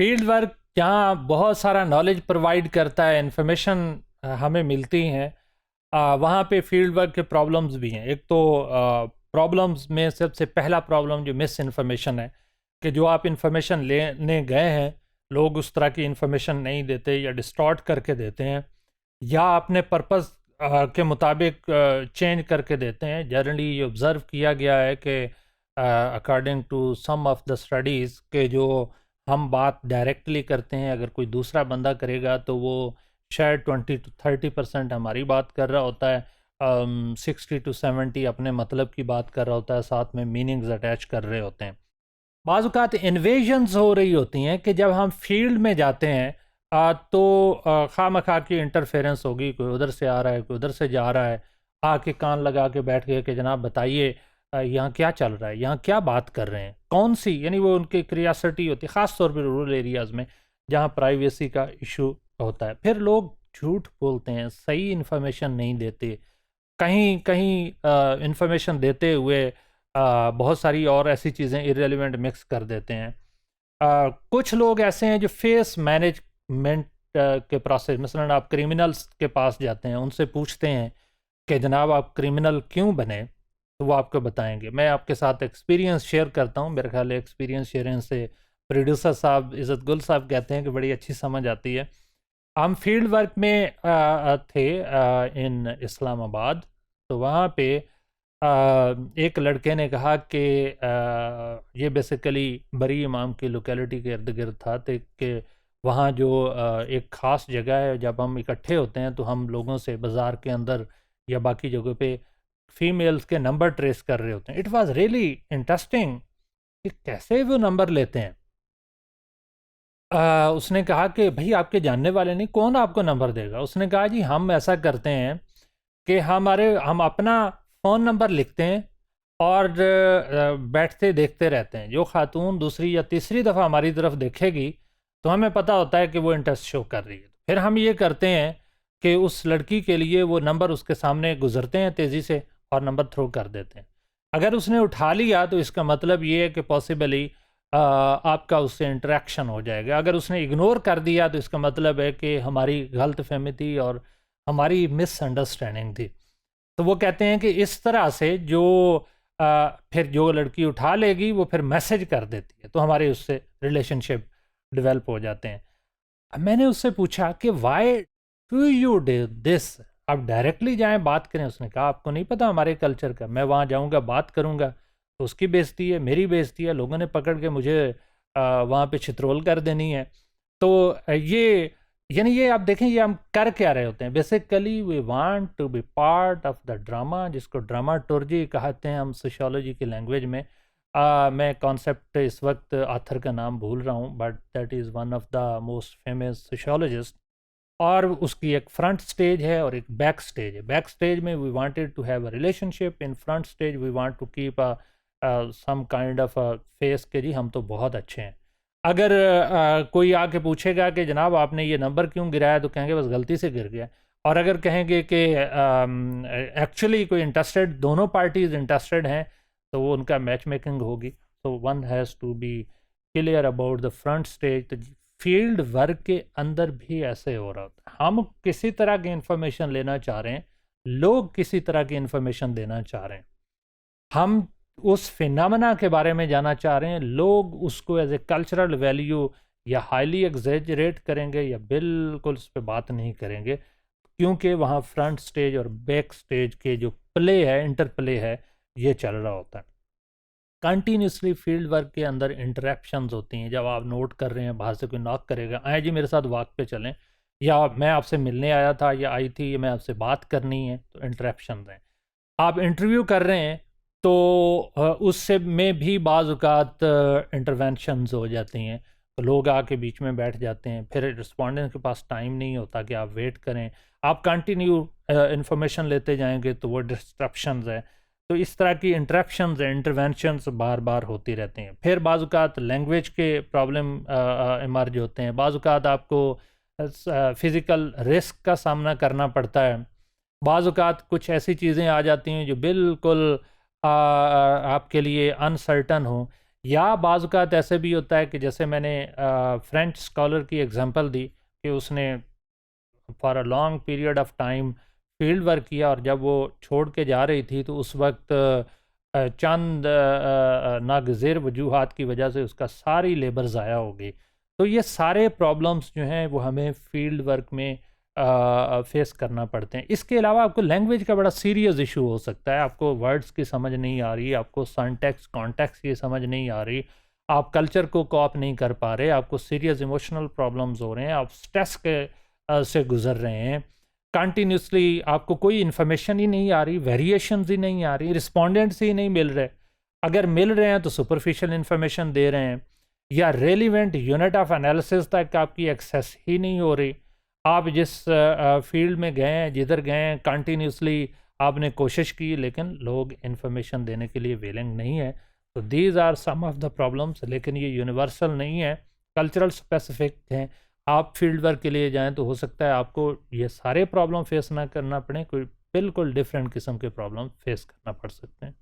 Field work जहाँ बहुत सारा नॉलेज प्रोवाइड करता है, इन्फॉर्मेशन हमें मिलती हैं, वहाँ पे फील्ड वर्क के प्रॉब्लम्स भी हैं। एक तो प्रॉब्लम्स में सबसे पहला प्रॉब्लम जो मिस इन्फॉर्मेशन है, कि जो आप इन्फॉर्मेशन लेने गए हैं, लोग उस तरह की इन्फॉर्मेशन नहीं देते या डिस्टॉर्ट करके देते हैं, या अपने पर्पस के मुताबिक चेंज करके देते हैं। जनरली ये ऑब्ज़र्व किया गया है कि according to some of the studies के जो हम बात डायरेक्टली करते हैं, अगर कोई दूसरा बंदा करेगा तो वो शायद 20 to 30% हमारी बात कर रहा होता है, 60 to 70 अपने मतलब की बात कर रहा होता है, साथ में मीनिंग्स अटैच कर रहे होते हैं। बाज़ औक़ात इन्वेजन्स हो रही होती हैं कि जब हम फील्ड में जाते हैं तो खामखा की इंटरफेरेंस होगी, कोई उधर से आ रहा है, कोई उधर से जा रहा है, आके कान लगा के बैठ गए कि जनाब बताइए यहाँ क्या चल रहा है, यहाँ क्या बात कर रहे हैं, कौन सी, यानी वो उनकी क्रियासिटी होती है, ख़ास तौर पर रूरल एरियाज़ में जहाँ प्राइवेसी का इशू होता है। फिर लोग झूठ बोलते हैं, सही इन्फॉर्मेशन नहीं देते, कहीं कहीं इन्फॉर्मेशन देते हुए बहुत सारी और ऐसी चीज़ें इर्रेलेवेंट मिक्स कर देते हैं। कुछ लोग ऐसे हैं जो फेस मैनेजमेंट के प्रोसेस, मसलन आप क्रिमिनल्स के पास जाते हैं, उनसे पूछते हैं कि जनाब आप क्रिमिनल क्यों बने, तो वो आपको बताएंगे। मैं आपके साथ एक्सपीरियंस शेयर करता हूँ, मेरे ख्याल है एक्सपीरियंस शेयरिंग से प्रोड्यूसर साहब इज़्ज़त गुल साहब कहते हैं कि बड़ी अच्छी समझ आती है। हम फील्ड वर्क में थे इन इस्लामाबाद, तो वहाँ पे एक लड़के ने कहा कि ये बेसिकली बरी इमाम की लोकेलिटी के इर्द गिर्द था, तो कि वहाँ जो एक ख़ास जगह है, जब हम इकट्ठे होते हैं तो हम लोगों से बाज़ार के अंदर या बाकी जगह पे फ़ीमेल्स के नंबर ट्रेस कर रहे होते हैं। इट वाज़ रियली इंटरेस्टिंग कि कैसे वो नंबर लेते हैं। उसने कहा कि भई आपके जानने वाले नहीं, कौन आपको नंबर देगा? उसने कहा जी हम ऐसा करते हैं कि हम अपना फ़ोन नंबर लिखते हैं और बैठते देखते रहते हैं। जो ख़ातून दूसरी या तीसरी दफ़ा हमारी तरफ देखेगी तो हमें पता होता है कि वो इंटरेस्ट शो कर रही है। फिर हम ये करते हैं कि उस लड़की के लिए वो नंबर उसके सामने गुज़रते हैं तेज़ी से और नंबर थ्रो कर देते हैं। अगर उसने उठा लिया तो इसका मतलब ये है कि पॉसिबली आपका उससे इंटरेक्शन हो जाएगा। अगर उसने इग्नोर कर दिया तो इसका मतलब है कि हमारी गलतफ़हमी थी और हमारी मिसअंडरस्टैंडिंग थी। तो वो कहते हैं कि इस तरह से जो फिर जो लड़की उठा लेगी वो फिर मैसेज कर देती है, तो हमारे उससे रिलेशनशिप डेवलप हो जाते हैं। अब मैंने उससे पूछा कि why do you do this, आप डायरेक्टली जाएँ बात करें। उसने कहा आपको नहीं पता हमारे कल्चर का, मैं वहाँ जाऊँगा बात करूँगा तो उसकी बेइज़्ज़ती है, मेरी बेइज़्ज़ती है, लोगों ने पकड़ के मुझे वहाँ पे छितरोल कर देनी है। तो ये यानी ये आप देखें ये हम कर क्या रहे होते हैं। Basically we want to be part of the drama, जिसको ड्रामाटर्जी कहते हैं हम सोशियोलॉजी की लैंग्वेज में। मैं कॉन्सेप्ट इस वक्त ऑथर का नाम भूल रहा हूँ, but that is one of the most famous sociologist. और उसकी एक फ्रंट स्टेज है और एक बैक स्टेज है। बैक स्टेज में we wanted to have a relationship, in front stage we want to keep some kind of a face के जी हम तो बहुत अच्छे हैं। अगर कोई आके पूछेगा कि जनाब आपने ये नंबर क्यों गिराया, तो कहेंगे बस गलती से गिर गया। और अगर कहेंगे कि एक्चुअली कोई इंटरेस्टेड, दोनों पार्टीज इंटरेस्टेड हैं, तो वो उनका मैच मेकिंग होगी। तो one has to be clear about the front stage. तो फील्ड वर्क के अंदर भी ऐसे हो रहा होता है। हम किसी तरह की इंफॉर्मेशन लेना चाह रहे हैं, लोग किसी तरह की इंफॉर्मेशन देना चाह रहे हैं, हम उस फिनोमेना के बारे में जानना चाह रहे हैं, लोग उसको एज ए कल्चरल वैल्यू या हाईली एग्जेजरेट करेंगे या बिल्कुल उस पर बात नहीं करेंगे, क्योंकि वहाँ फ्रंट स्टेज और बैक स्टेज के जो प्ले है, इंटरप्ले है, ये चल रहा होता है। कंटिन्यूसली फील्ड वर्क के अंदर इंटरेक्शंस होती हैं। जब आप नोट कर रहे हैं, बाहर से कोई नॉक करेगा, आए जी मेरे साथ वॉक पे चलें, या मैं आपसे मिलने आया था या आई थी, मैं आपसे बात करनी है, तो इंटरेक्शंस हैं। आप इंटरव्यू कर रहे हैं तो उससे में भी बाज़ औक़ात इंटरवेंशंस हो जाती हैं, तो लोग आके बीच में बैठ जाते हैं, फिर रिस्पोंडेंट के पास टाइम नहीं होता कि आप वेट करें। आप कंटिन्यू इंफॉर्मेशन लेते जाएंगे तो वो डिस्ट्रप्शंस है। तो इस तरह की इंटरप्शंस इंटरवेंशंस बार बार होती रहती हैं। फिर बाज़ औक़ात लैंग्वेज के प्रॉब्लम इमर्ज होते हैं, बाज़ औक़ात आपको फ़िज़िकल रिस्क का सामना करना पड़ता है, बाज़ औक़ात कुछ ऐसी चीज़ें आ जाती हैं जो बिल्कुल आपके लिए अनसर्टन हो, या बाज़ औक़ात ऐसे भी होता है कि जैसे मैंने फ्रेंच स्कॉलर की एग्जांपल दी कि उसने for a long period of time field work किया, और जब वो छोड़ के जा रही थी तो उस वक्त चंद नागज़िर वजूहात की वजह से उसका सारी लेबर ज़ाया हो गई। तो ये सारे प्रॉब्लम्स जो हैं वो हमें फील्ड वर्क में फेस करना पड़ते हैं। इसके अलावा आपको लैंग्वेज का बड़ा सीरियस इशू हो सकता है, आपको वर्ड्स की समझ नहीं आ रही, आपको सिंटैक्स कॉन्टेक्स्ट की समझ नहीं आ रही, आप कल्चर को कॉप नहीं कर पा रहे, आपको सीरियस इमोशनल प्रॉब्लम्स हो रहे हैं, आप स्ट्रेस के से गुजर रहे हैं, कंटिन्यूसली आपको कोई इन्फॉर्मेशन ही नहीं आ रही, वेरिएशंस ही नहीं आ रही, रिस्पोंडेंट्स ही नहीं मिल रहे, अगर मिल रहे हैं तो सुपरफिशियल इन्फॉर्मेशन दे रहे हैं, या रेलिवेंट यूनिट ऑफ एनालिसिस तक आपकी एक्सेस ही नहीं हो रही। आप जिस फील्ड में गए हैं, जिधर गए हैं, कंटिन्यूसली आपने कोशिश की लेकिन लोग इन्फॉर्मेशन देने के लिए विलिंग नहीं है। तो these are some of the problems, लेकिन ये यूनिवर्सल नहीं है, कल्चरल स्पेसिफिक हैं। आप फील्ड वर्क के लिए जाएं तो हो सकता है आपको ये सारे प्रॉब्लम फेस ना करना पड़े, कोई बिल्कुल डिफरेंट किस्म के प्रॉब्लम फेस करना पड़ सकते हैं।